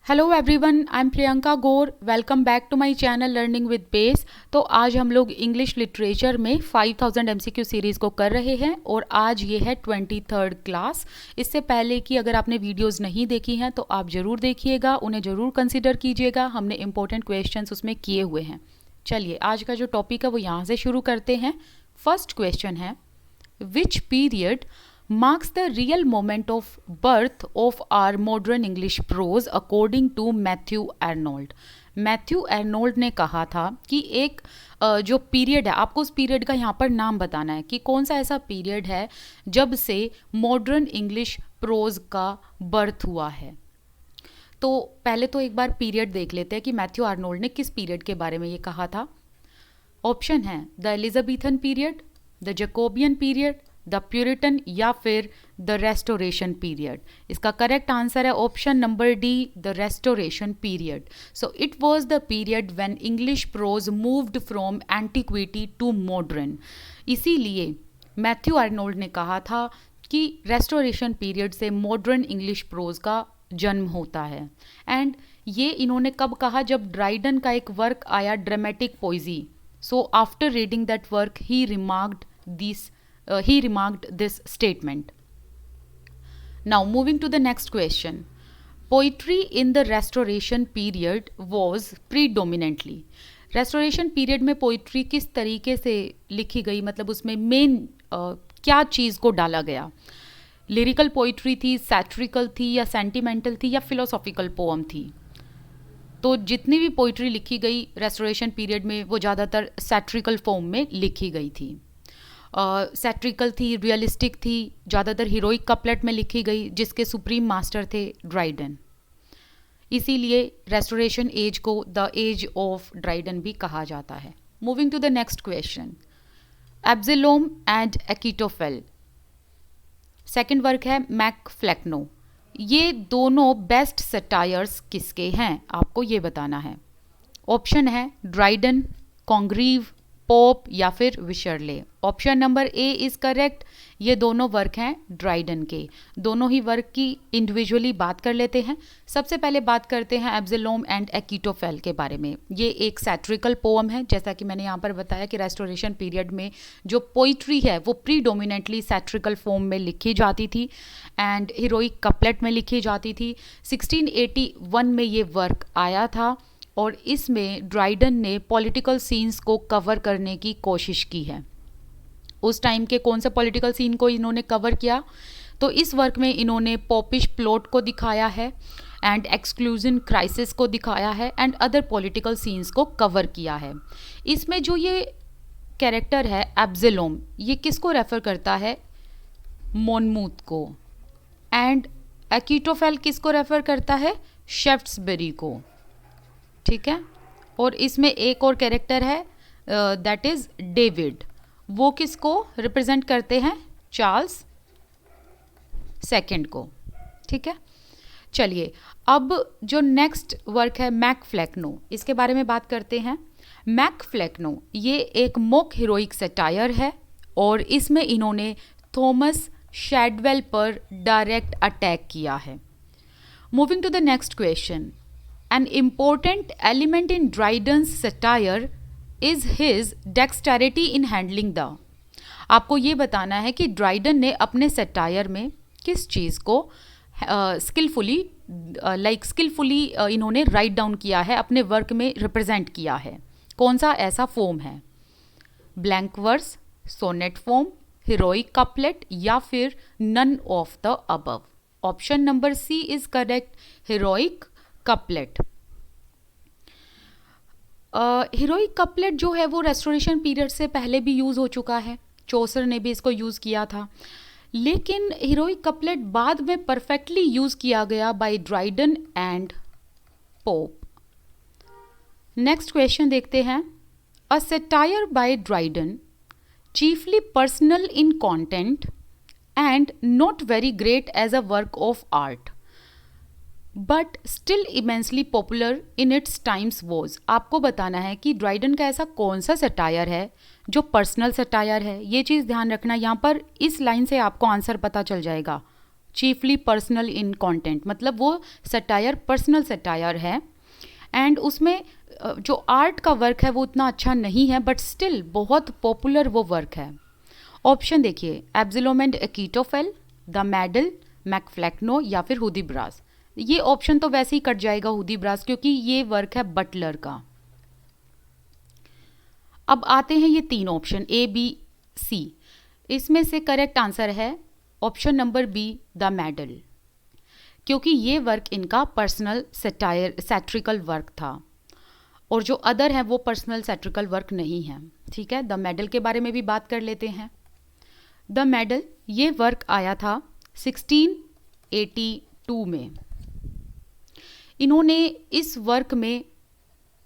Hello everyone, I am Priyanka Gaur. Welcome back to my channel learning with base. तो आज हम लोग इंग्लिश लिटरेचर में 5000 एमसीक्यू सीरीज़ को कर रहे हैं और आज ये है 23rd क्लास। इससे पहले कि अगर आपने वीडियोस नहीं देखी हैं तो आप ज़रूर देखिएगा, उन्हें ज़रूर कंसिडर कीजिएगा। हमने इंपॉर्टेंट क्वेश्चंस उसमें किए हुए हैं। चलिए आज का जो टॉपिक है वो यहाँ से शुरू करते हैं। फर्स्ट क्वेश्चन है, which period marks the real moment of birth of our modern English prose according to Matthew Arnold। Matthew Arnold ने कहा था कि एक जो पीरियड है, आपको उस पीरियड का यहाँ पर नाम बताना है कि कौन सा ऐसा पीरियड है जब से मॉडर्न इंग्लिश प्रोज का बर्थ हुआ है। तो पहले तो एक बार पीरियड देख लेते हैं कि मैथ्यू आर्नोल्ड ने किस पीरियड के बारे में ये कहा था। ऑप्शन है the Elizabethan period, the Jacobean period, the Puritan या फिर द रेस्टोरेशन पीरियड। इसका करेक्ट आंसर है option number D, the Restoration period. So it was the period when English prose moved from antiquity to modern. इसीलिए Matthew Arnold ने कहा था कि Restoration period से मॉडर्न इंग्लिश प्रोज का जन्म होता है। एंड ये इन्होंने कब कहा? जब ड्राइडन का एक वर्क आया, dramatic poesy. So after reading that work he remarked this statement. Now moving to the next question. Poetry in the restoration period was predominantly. restoration period में पोइट्री किस तरीके से लिखी गई, मतलब उसमें मेन क्या चीज़ को डाला गया? लिरिकल पोइट्री थी, सैटरिकल थी या सेंटिमेंटल थी या फिलोसॉफिकल पोअम थी? तो जितनी भी पोइट्री लिखी गई रेस्टोरेशन पीरियड में वो ज़्यादातर सैटरिकल फॉर्म में लिखी गई थी। सैट्रिकल थी, रियलिस्टिक थी, ज़्यादातर हीरोइक कपलेट में लिखी गई, जिसके सुप्रीम मास्टर थे ड्राइडन। इसीलिए रेस्टोरेशन एज को द एज ऑफ ड्राइडन भी कहा जाता है। Moving to the next question, Absalom and Achitophel. Second work है मैक फ्लेक्नो। ये दोनों बेस्ट सटायर्स किसके हैं? आपको ये बताना है। ऑप्शन है ड्राइडन, कॉन्ग्रीव, पोप या फिर Wycherley. Option number A is correct. ये दोनों वर्क हैं ड्राइडन के। दोनों ही वर्क की इंडिविजुअली बात कर लेते हैं। सबसे पहले बात करते हैं एब्सलोम एंड एकिटोफेल के बारे में। ये एक सैट्रिकल पोअम है, जैसा कि मैंने यहाँ पर बताया कि रेस्टोरेशन पीरियड में जो पोइट्री है वो प्रीडोमिनेंटली सैट्रिकल फॉर्म में लिखी जाती थी एंड हीरोइक कपलेट में लिखी जाती थी। 1681 में ये वर्क आया था और इसमें ड्राइडन ने पॉलिटिकल सीन्स को कवर करने की कोशिश की है। उस टाइम के कौन से पॉलिटिकल सीन को इन्होंने कवर किया? तो इस वर्क में इन्होंने पॉपिश प्लॉट को दिखाया है एंड एक्सक्लूजन क्राइसिस को दिखाया है एंड अदर पॉलिटिकल सीन्स को कवर किया है। इसमें जो ये कैरेक्टर है एब्सलोम, ये किसको रेफर करता है? मोनमूथ को। एंड एकिटोफेल किसको रेफर करता है? शेफ्ट्सबरी को। ठीक है। और इसमें एक और कैरेक्टर है दैट इज डेविड। वो किसको रिप्रेजेंट करते हैं? चार्ल्स सेकंड को। ठीक है। चलिए अब जो नेक्स्ट वर्क है मैक फ्लेक्नो, इसके बारे में बात करते हैं। मैक फ्लेक्नो ये एक मॉक हीरोइक सटायर है और इसमें इन्होंने थॉमस शैडवेल पर डायरेक्ट अटैक किया है। Moving to the next question, an important element in Dryden's satire is his dexterity in handling the। आपको ये बताना है कि ड्राइडन ने अपने सटायर में किस चीज़ को स्किलफुली इन्होंने राइट डाउन किया है, अपने वर्क में रिप्रेजेंट किया है। कौन सा ऐसा फॉर्म है? Blank verse, sonnet form, heroic couplet या फिर none of the above. Option number C is correct, heroic couplet. Heroic couplet जो है वो रेस्टोरेशन पीरियड से पहले भी यूज़ हो चुका है, चौसर ने भी इसको यूज़ किया था, लेकिन हीरोइक कपलेट बाद में परफेक्टली यूज़ किया गया by Dryden and Pope. Next question देखते हैं। A satire by Dryden, chiefly personal in content and not very great as a work of art but still immensely popular in its times was. आपको बताना है कि Dryden का ऐसा कौन सा सटायर है जो पर्सनल सटायर है। ये चीज़ ध्यान रखना, यहाँ पर इस लाइन से आपको आंसर पता चल जाएगा। चीफली पर्सनल इन कंटेंट, मतलब वो सटायर पर्सनल सटायर है एंड उसमें जो आर्ट का वर्क है वो उतना अच्छा नहीं है बट स्टिल बहुत पॉपुलर वो वर्क है। ऑप्शन देखिए, एब्सिलोम एंड अकीटोफेल, द मेडल, मैकफ्लेक्नो या फिर हुदीब्रास। ये ऑप्शन तो वैसे ही कट जाएगा हुदीब्रास, क्योंकि ये वर्क है बटलर का। अब आते हैं ये तीन ऑप्शन ए बी सी, इसमें से करेक्ट आंसर है option number B, the medal, क्योंकि ये वर्क इनका पर्सनल सैट्रिकल वर्क था और जो अदर है वो पर्सनल सैट्रिकल वर्क नहीं है। ठीक है, द मेडल के बारे में भी बात कर लेते हैं। द मेडल ये वर्क आया था 1682 में। इन्होंने इस वर्क में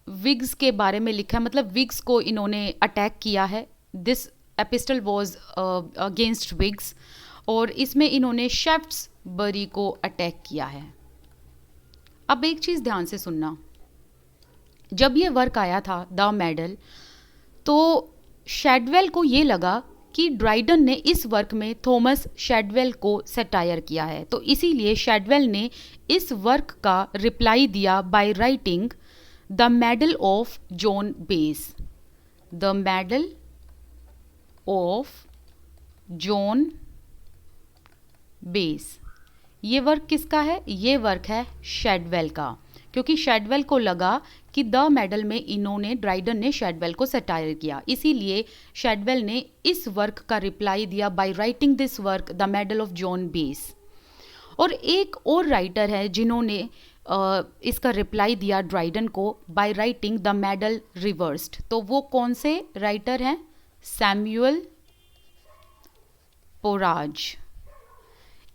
विग्स के बारे में लिखा है, मतलब विग्स को इन्होंने अटैक किया है। This epistle was against wigs, और इसमें इन्होंने शेफ्ट्सबरी को अटैक किया है। अब एक चीज़ ध्यान से सुनना, जब ये वर्क आया था द मेडल, तो शेडवेल को ये लगा कि ड्राइडन ने इस वर्क में थॉमस शेडवेल को सटायर किया है, तो इसीलिए शेडवेल ने इस वर्क का रिप्लाई दिया by writing the medal of John base. The medal of John base, ये वर्क किसका है? ये वर्क है शेडवेल का, क्योंकि शेडवेल को लगा कि द मेडल में इन्होंने ड्राइडन ने शेडवेल को सटायर किया, इसीलिए शेडवेल ने इस वर्क का रिप्लाई दिया by writing this work the medal of John base. और एक और राइटर है जिन्होंने इसका रिप्लाई दिया ड्राइडन को by writing the medal reversed, तो वो कौन से राइटर हैं? सैमुअल पोराज।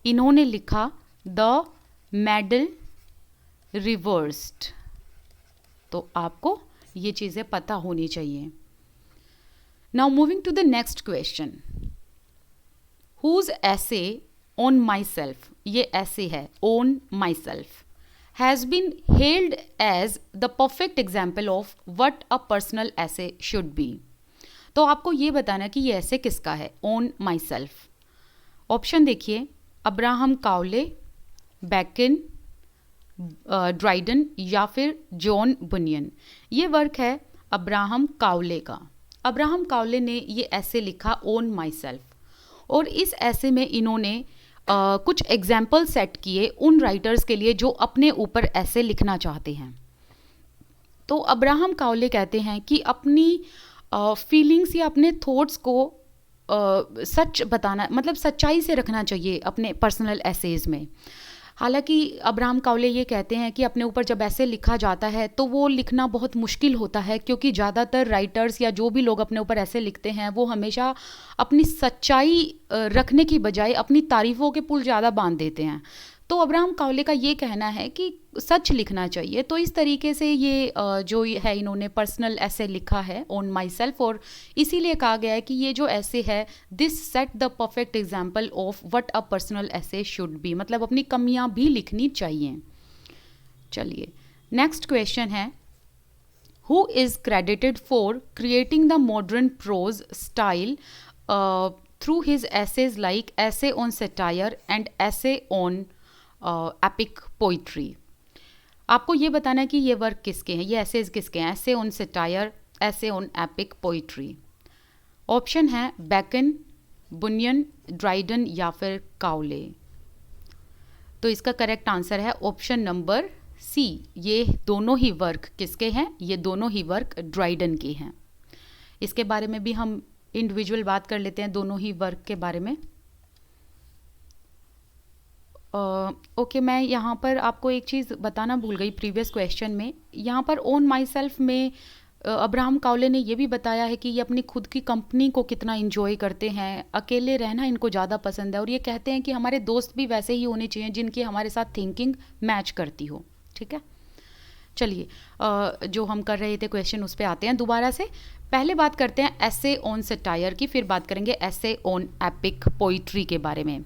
इन्होंने लिखा द मेडल रिवर्स्ड, तो आपको ये चीज़ें पता होनी चाहिए। Now moving to the next question, whose essay on myself, ये ऐसे है on myself, has been held as the perfect example of what a personal essay should be. तो आपको ये बताना कि ये ऐसे किसका है, ऑन माई सेल्फ। ऑप्शन देखिए, अब्राहम काउले, बैकन, ड्राइडन या फिर जॉन बुनियन। ये वर्क है अब्राहम काउले का। अब्राहम काउले ने ये ऐसे लिखा ऑन माई सेल्फ, और इस ऐसे में इन्होंने कुछ एग्जाम्पल सेट किए उन राइटर्स के लिए जो अपने ऊपर ऐसे लिखना चाहते हैं। तो अब्राहम काउले कहते हैं कि अपनी फीलिंग्स या अपने थॉट्स को सच बताना, मतलब सच्चाई से रखना चाहिए अपने पर्सनल एसेज में। हालांकि अब्राहम काउले ये कहते हैं कि अपने ऊपर जब ऐसे लिखा जाता है तो वो लिखना बहुत मुश्किल होता है, क्योंकि ज़्यादातर राइटर्स या जो भी लोग अपने ऊपर ऐसे लिखते हैं वो हमेशा अपनी सच्चाई रखने की बजाय अपनी तारीफ़ों के पुल ज़्यादा बांध देते हैं। तो अब्राहम काउले का ये कहना है कि सच लिखना चाहिए। तो इस तरीके से ये जो है इन्होंने पर्सनल ऐसे लिखा है ऑन माई सेल्फ, और इसीलिए कहा गया है कि ये जो ऐसे है this set the perfect example of what a personal essay should be, मतलब अपनी कमियां भी लिखनी चाहिए। चलिए नेक्स्ट क्वेश्चन है, who is credited for creating the modern prose style through his essays like essay on satire and essay on epic poetry. आपको ये बताना है कि ये वर्क किसके हैं, ये ऐसेज किसके हैं, ऐसे ऑन सटायर, ऐसे ऑन एपिक पोइट्री। ऑप्शन है बैकन, बुनियन, ड्राइडन या फिर काउले। तो इसका करेक्ट आंसर है ऑप्शन नंबर सी, ये दोनों ही वर्क किसके हैं, ये दोनों ही वर्क ड्राइडन के हैं। इसके बारे में भी हम इंडिविजुअल बात कर लेते हैं दोनों ही वर्क के बारे में। ओके, मैं यहाँ पर आपको एक चीज़ बताना भूल गई प्रीवियस क्वेश्चन में। यहाँ पर ऑन माई सेल्फ में अब्राहम काउले ने ये भी बताया है कि ये अपनी खुद की कंपनी को कितना इंजॉय करते हैं, अकेले रहना इनको ज़्यादा पसंद है, और ये कहते हैं कि हमारे दोस्त भी वैसे ही होने चाहिए जिनकी हमारे साथ थिंकिंग मैच करती हो। ठीक है, चलिए जो हम कर रहे थे क्वेश्चन उस पर आते हैं दोबारा से। पहले बात करते हैं ऐसे ऑन सटायर की, फिर बात करेंगे ऐसे ऑन एपिक पोइट्री के बारे में।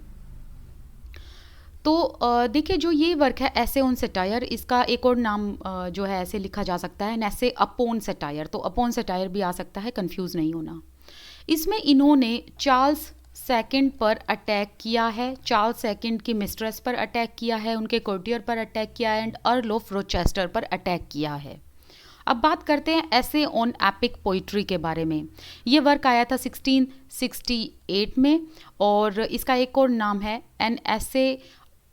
तो देखिए जो ये वर्क है ऐसे ऑन सटायर, इसका एक और नाम जो है ऐसे लिखा जा सकता है ऐसे अपॉन सटायर, तो अपॉन सटायर भी आ सकता है, कंफ्यूज नहीं होना। इसमें इन्होंने चार्ल्स सेकंड पर अटैक किया है, चार्ल्स सेकंड की मिस्ट्रेस पर अटैक किया है, उनके कोर्टियर पर अटैक किया है एंड अर्ल ऑफ रोचेस्टर पर अटैक किया है। अब बात करते हैं ऐसे ऑन एपिक पोइट्री के बारे में। ये वर्क आया था 1668 में और इसका एक और नाम है an essay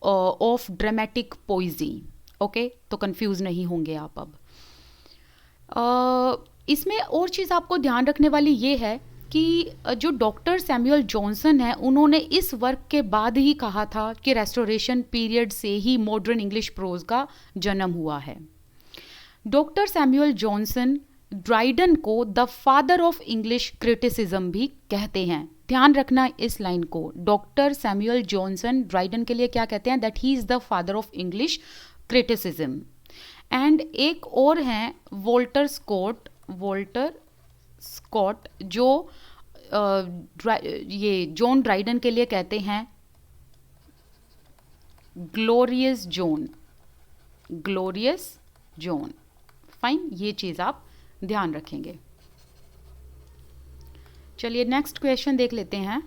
of dramatic poesy. Okay, तो कंफ्यूज नहीं होंगे आप अब। इसमें और चीज़ आपको ध्यान रखने वाली ये है कि जो डॉक्टर सैमुअल जॉनसन है उन्होंने इस वर्क के बाद ही कहा था कि रेस्टोरेशन पीरियड से ही मॉडर्न इंग्लिश प्रोज का जन्म हुआ है। डॉक्टर सैमुअल जॉनसन ड्राइडन को the father of English criticism भी कहते हैं। ध्यान रखना इस लाइन को, डॉक्टर सैमुअल जॉनसन ड्राइडन के लिए क्या कहते हैं, that he is the father of English criticism. And एक और हैं वोल्टर स्कॉट जो ये जॉन ड्राइडन के लिए कहते हैं ग्लोरियस जॉन। फाइन, ये चीज़ आप ध्यान रखेंगे। चलिए नेक्स्ट क्वेश्चन देख लेते हैं।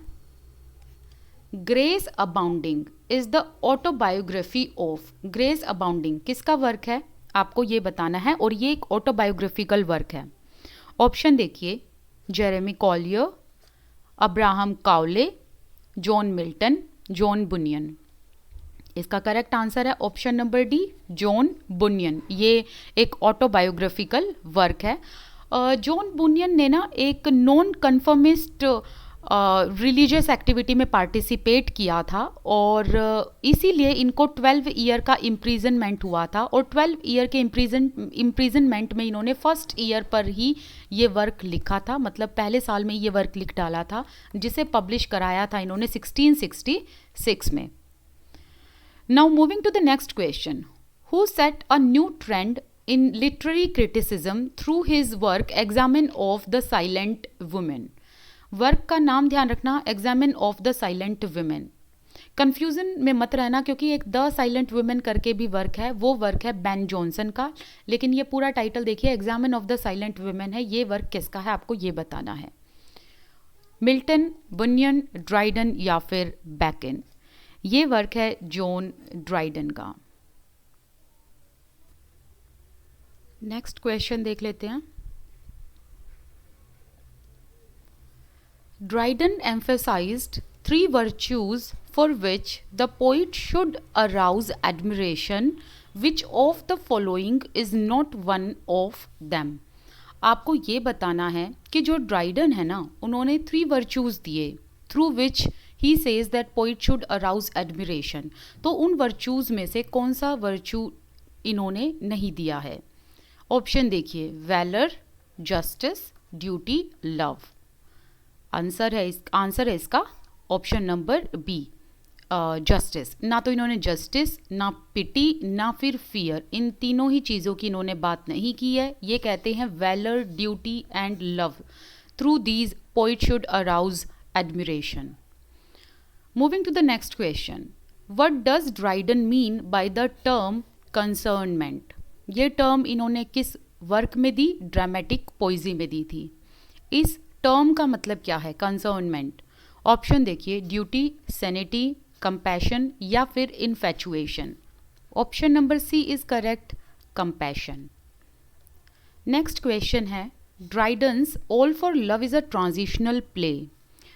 Grace abounding is the autobiography of. Grace abounding किसका वर्क है, आपको ये बताना है और ये एक ऑटोबायोग्राफिकल वर्क है। ऑप्शन देखिए, Jeremy Collier, Abraham Cowley, John Milton, John Bunyan. इसका करेक्ट आंसर है option number D, John Bunyan. ये एक ऑटोबायोग्राफिकल वर्क है। जॉन बुनियन ने ना एक नॉन कन्फर्मिस्ट रिलीजियस एक्टिविटी में पार्टिसिपेट किया था और इसीलिए इनको 12 ईयर का इम्प्रिजनमेंट हुआ था और 12 ईयर के इम्प्रिजनमेंट में इन्होंने फर्स्ट ईयर पर ही ये वर्क लिखा था, मतलब पहले साल में ये वर्क लिख डाला था, जिसे पब्लिश कराया था इन्होंने 1666 में। Now moving to the next question. Who set a new trend in literary criticism through his work Examen of the Silent Women? Work का नाम ध्यान रखना, Examen of the Silent Women। Confusion में मत रहना क्योंकि एक द साइलेंट वुमेन करके भी वर्क है, वो वर्क है बेन जॉनसन का, लेकिन ये पूरा टाइटल देखिए examine of the silent women है। ये वर्क किसका है आपको ये बताना है, मिल्टन, बुनियन, ड्राइडन या फिर बैकन। ये वर्क है जॉन ड्राइडन का। नेक्स्ट क्वेश्चन देख लेते हैं। Dryden emphasized 3 virtues for which the poet should arouse admiration. Which of the following is not one of them? आपको ये बताना है कि जो ड्राइडन है ना, उन्होंने 3 virtues दिए through which he says that poet should arouse admiration. तो उन वर्चूज में से कौन सा वर्चू इन्होंने नहीं दिया है? ऑप्शन देखिए, valour, justice, duty, love. Answer है इसका ऑप्शन नंबर बी, जस्टिस। ना तो इन्होंने जस्टिस, ना पिटी, ना फिर फियर, इन तीनों ही चीज़ों की इन्होंने बात नहीं की है। ये कहते हैं valour, duty and love, through these poet should arouse admiration. Moving to the next question. What does Dryden mean by the term concernment? ये टर्म इन्होंने किस वर्क में दी? ड्रामेटिक पोइजी में दी थी। इस टर्म का मतलब क्या है कंसर्नमेंट? ऑप्शन देखिए, ड्यूटी, सैनिटी, कंपैशन या फिर infatuation. Option number C is correct, compassion. Next question है, Dryden's all for love is a transitional play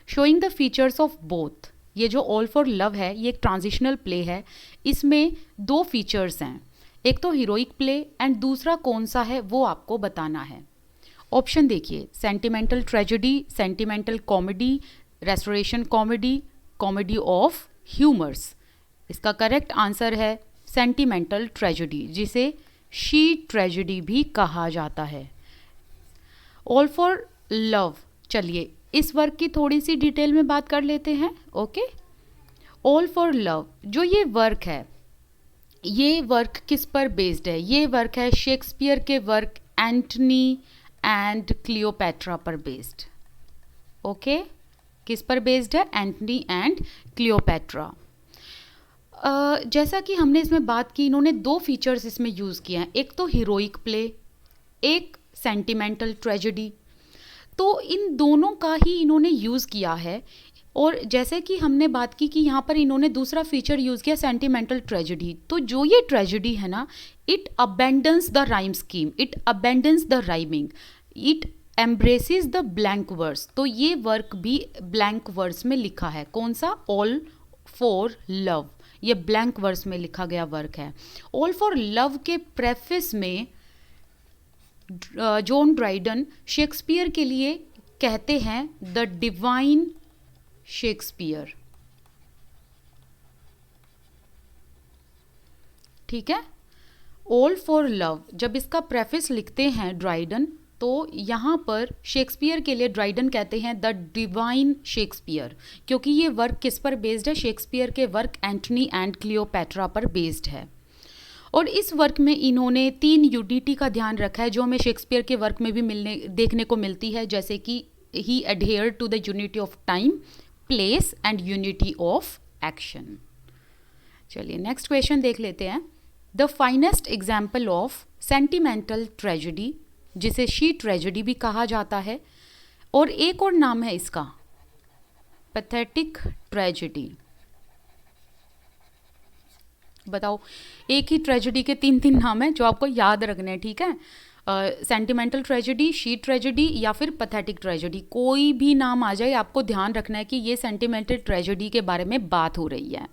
showing the features of both. ये जो ऑल फॉर लव है ये एक ट्रांजिशनल प्ले है, इसमें 2 फीचर्स हैं, एक तो हीरोइक प्ले एंड दूसरा कौन सा है वो आपको बताना है। ऑप्शन देखिए, sentimental tragedy, sentimental comedy, restoration comedy, comedy of humours. इसका करेक्ट आंसर है सेंटिमेंटल ट्रेजेडी, जिसे शी ट्रेजेडी भी कहा जाता है। ऑल फॉर लव, चलिए इस वर्क की थोड़ी सी डिटेल में बात कर लेते हैं। ओके, ऑल फॉर लव जो ये वर्क है, ये वर्क किस पर बेस्ड है? ये वर्क है शेक्सपियर के वर्क एंटनी एंड क्लियोपैट्रा पर बेस्ड। ओके, किस पर बेस्ड है? Antony and Cleopatra. जैसा कि हमने इसमें बात की, इन्होंने 2 फीचर्स इसमें यूज़ किए हैं, एक तो हीरोइक प्ले, एक सेंटिमेंटल ट्रेजेडी। तो इन दोनों का ही इन्होंने यूज़ किया है और जैसे कि हमने बात की कि यहाँ पर इन्होंने दूसरा फीचर यूज़ किया सेंटिमेंटल ट्रेजेडी, तो जो ये ट्रेजेडी है ना, it abandons the rhyme scheme, it abandons the rhyming, it embraces the blank verse. तो ये वर्क भी ब्लैंक वर्स में लिखा है। कौन सा? ऑल फॉर लव, ये ब्लैंक वर्स में लिखा गया वर्क है। ऑल फॉर लव के प्रेफिस में जॉन ड्राइडन शेक्सपियर के लिए कहते हैं द डिवाइन शेक्सपियर। ठीक है, ऑल फॉर लव जब इसका प्रेफिस लिखते हैं ड्राइडन, तो यहाँ पर शेक्सपियर के लिए ड्राइडन कहते हैं द डिवाइन शेक्सपियर, क्योंकि ये वर्क किस पर बेस्ड है? शेक्सपियर के वर्क एंटनी एंड क्लियोपैट्रा पर बेस्ड है। और इस वर्क में इन्होंने 3 यूनिटी का ध्यान रखा है जो हमें शेक्सपियर के वर्क में भी देखने को मिलती है, जैसे कि he adhere to the unity of time, place and unity of action. चलिए नेक्स्ट क्वेश्चन देख लेते हैं। The finest example of sentimental tragedy, जिसे शी ट्रेजेडी भी कहा जाता है, और एक और नाम है इसका, पैथेटिक ट्रेजेडी। बताओ, एक ही ट्रेजेडी के 3 नाम हैं जो आपको याद रखने हैं, ठीक है? सेंटिमेंटल ट्रेजेडी, शी ट्रेजेडी या फिर पैथेटिक ट्रेजेडी, कोई भी नाम आ जाए आपको ध्यान रखना है कि ये सेंटिमेंटल ट्रेजेडी के बारे में बात हो रही है।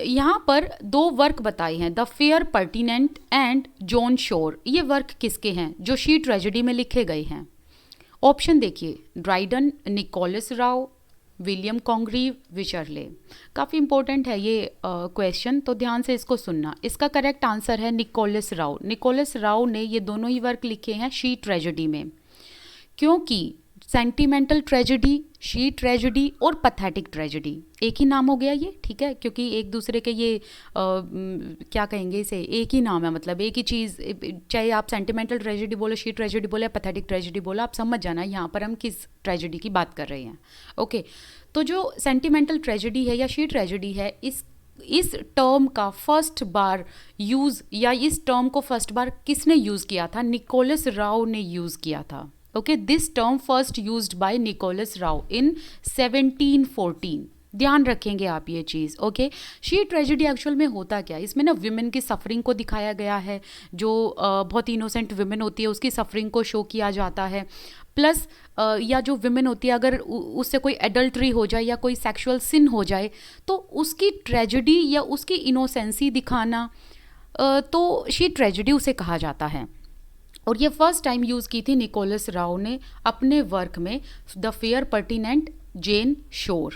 यहाँ पर 2 वर्क बताए हैं, the fair pertinent and John Shore. ये वर्क किसके हैं? जो शी ट्रेजेडी में लिखे गए हैं। ऑप्शन देखिए, Dryden, Nicholas Rowe, William Congreve, Wycherley. काफ़ी इंपॉर्टेंट है ये क्वेश्चन, तो ध्यान से इसको सुनना। इसका करेक्ट आंसर है निकोलस राव। निकोलस राव ने ये दोनों ही वर्क लिखे हैं शी ट्रेजेडी में, क्योंकि सेंटिमेंटल ट्रेजेडी, शी ट्रेजेडी और पैथेटिक ट्रेजेडी एक ही नाम हो गया ये, ठीक है? क्योंकि एक दूसरे के ये क्या कहेंगे इसे, एक ही नाम है, मतलब एक ही चीज़, चाहे आप सेंटिमेंटल ट्रेजेडी बोलो, शी ट्रेजेडी बोलो या पैथेटिक ट्रेजेडी बोलो, आप समझ जाना यहाँ पर हम किस ट्रेजेडी की बात कर रहे हैं। ओके, तो जो सेंटिमेंटल ट्रेजेडी है या शी ट्रेजेडी है, इस टर्म का फर्स्ट बार यूज़, या इस टर्म को फर्स्ट बार किसने यूज़ किया था? निकोलस राव ने यूज़ किया था। Okay, this term first used by Nicholas Rowe in 1714। ध्यान रखेंगे आप ये चीज़। ओके, शी ट्रेजेडी एक्चुअल में होता क्या है? इसमें ना विमेन की सफरिंग को दिखाया गया है, जो बहुत इनोसेंट विमेन होती है उसकी सफरिंग को शो किया जाता है। प्लस या जो विमेन होती है अगर उससे कोई एडल्ट्री हो जाए या कोई सेक्सुअल सिन हो जाए, तो उसकी ट्रेजेडी या उसकी इनोसेंसी दिखाना, तो शी ट्रेजेडी उसे कहा जाता है। और ये फर्स्ट टाइम यूज़ की थी निकोलस राव ने अपने वर्क में, द फेयर पर्टिनेंट जेन शोर।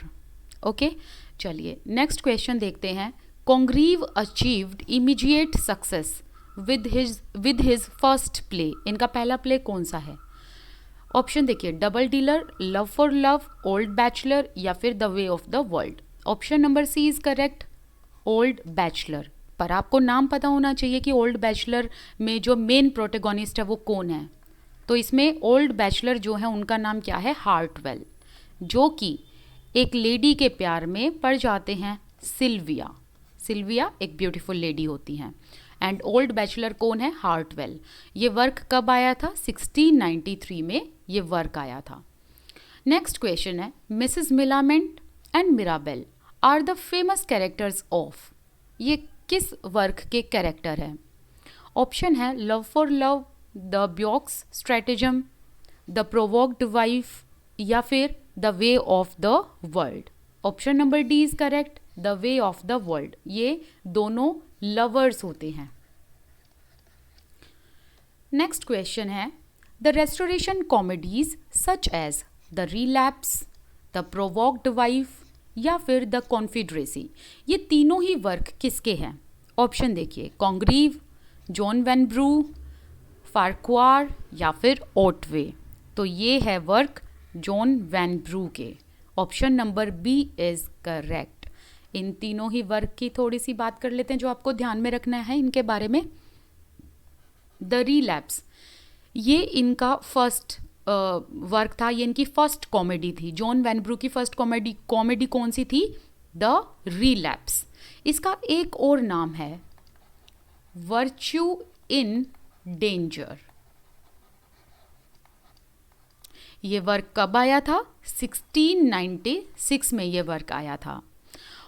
ओके, चलिए नेक्स्ट क्वेश्चन देखते हैं। Congreve achieved immediate success with his first play. इनका पहला प्ले कौन सा है? ऑप्शन देखिए, Double Dealer, Love for Love, Old Bachelor या फिर the way of the world. Option number C is correct, Old Bachelor. पर आपको नाम पता होना चाहिए कि ओल्ड बैचलर में जो मेन प्रोटेगोनिस्ट है वो कौन है। तो इसमें ओल्ड बैचलर जो है उनका नाम क्या है? हार्टवेल, जो कि एक लेडी के प्यार में पड़ जाते हैं, सिल्विया। सिल्विया एक ब्यूटीफुल लेडी होती हैं, एंड ओल्ड बैचलर कौन है? हार्टवेल। ये वर्क कब आया था? 1693 में ये वर्क आया था। नेक्स्ट क्वेश्चन है, Mrs Millamant and Mirabell are the famous characters of. ये किस वर्क के कैरेक्टर है? ऑप्शन है love for love, the beaux stratagem, the provoked wife या फिर the way of the world. Option number D is correct, the way of the world. ये दोनों lovers होते हैं। नेक्स्ट क्वेश्चन है, the restoration comedies such as the relapse, the provoked wife या फिर the कॉन्फिडरेसी, ये तीनों ही वर्क किसके हैं? ऑप्शन देखिए, कॉन्ग्रीव, जॉन वैनब्रू, फार्क्वार या फिर ओटवे। तो ये है वर्क जॉन वैनब्रू के। Option number B is correct. इन तीनों ही वर्क की थोड़ी सी बात कर लेते हैं जो आपको ध्यान में रखना है इनके बारे में। द रिलैप्स, ये इनका फर्स्ट वर्क था, ये इनकी फर्स्ट कॉमेडी थी। जॉन वैनब्रू की फर्स्ट कॉमेडी कौन सी थी? The relapse. इसका एक और नाम है वर्च्यू इन डेंजर। ये वर्क कब आया था? 1696 में ये वर्क आया था।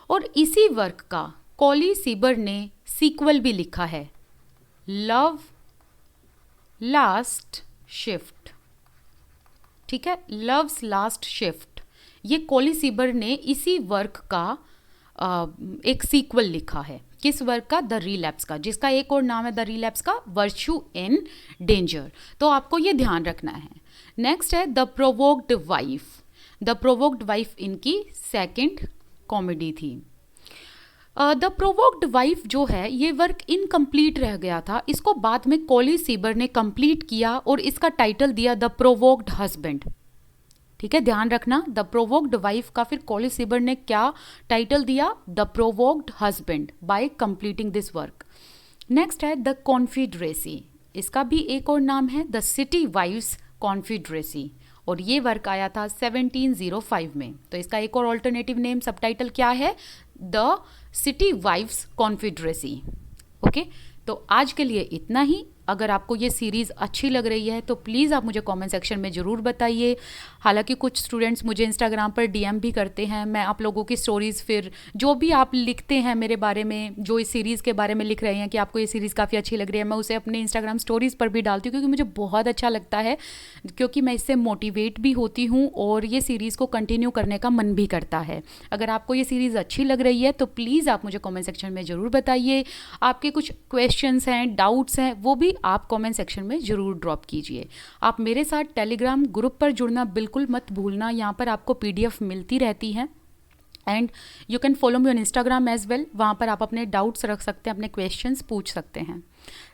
और इसी वर्क का कॉली सीबर ने सीक्वल भी लिखा है, लव लास्ट शिफ्ट। ठीक है, लव्स लास्ट शिफ्ट, ये कॉली सीबर ने इसी वर्क का एक सीक्वल लिखा है। किस वर्क का? द रिलैप्स का, जिसका एक और नाम है द रिलैप्स का, वर्च्यू इन डेंजर। तो आपको ये ध्यान रखना है। नेक्स्ट है the provoked wife. The provoked wife इनकी सेकंड कॉमेडी थी। द प्रोवोक्ड वाइफ जो है ये वर्क इनकम्प्लीट रह गया था, इसको बाद में कॉली सीबर ने कंप्लीट किया और इसका टाइटल दिया द प्रोवोक्ड हस्बैंड। ठीक है, ध्यान रखना, द प्रोवोक्ड वाइफ का फिर कॉली सीबर ने क्या टाइटल दिया? The provoked husband, bye completing this work. Next है द कॉन्फिडरेसी, इसका भी एक और नाम है द सिटी वाइव्स कॉन्फिडरेसी, और ये वर्क आया था 1705 में। तो इसका एक और ऑल्टरनेटिव नेम सबटाइटल क्या है? The city wives confederacy. Okay, तो आज के लिए इतना ही। अगर आपको ये सीरीज़ अच्छी लग रही है तो प्लीज़ आप मुझे कमेंट सेक्शन में ज़रूर बताइए। हालांकि कुछ स्टूडेंट्स मुझे इंस्टाग्राम पर डीएम भी करते हैं, मैं आप लोगों की स्टोरीज़, फिर जो भी आप लिखते हैं मेरे बारे में, जो इस सीरीज़ के बारे में लिख रहे हैं कि आपको ये सीरीज़ काफ़ी अच्छी लग रही है, मैं उसे अपने इंस्टाग्राम स्टोरीज़ पर भी डालती हूँ, क्योंकि मुझे बहुत अच्छा लगता है, क्योंकि मैं इससे मोटिवेट भी होती हूँ और ये सीरीज़ को कंटिन्यू करने का मन भी करता है। अगर आपको ये सीरीज़ अच्छी लग रही है तो प्लीज़ आप मुझे कमेंट सेक्शन में ज़रूर बताइए। आपके कुछ क्वेश्चंस हैं, डाउट्स हैं, वो भी आप कमेंट सेक्शन में ज़रूर ड्रॉप कीजिए। आप मेरे साथ टेलीग्राम ग्रुप पर जुड़ना बिल्कुल मत भूलना, यहाँ पर आपको पीडीएफ मिलती रहती है। And you can follow me on Instagram as well, वहाँ पर आप अपने डाउट्स रख सकते हैं, अपने क्वेश्चंस पूछ सकते हैं।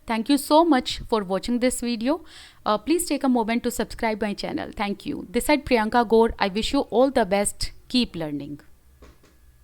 Thank you so much for watching this video. Please take a moment to subscribe my channel. Thank you. This side Priyanka Gaur. I wish you all the best. Keep learning.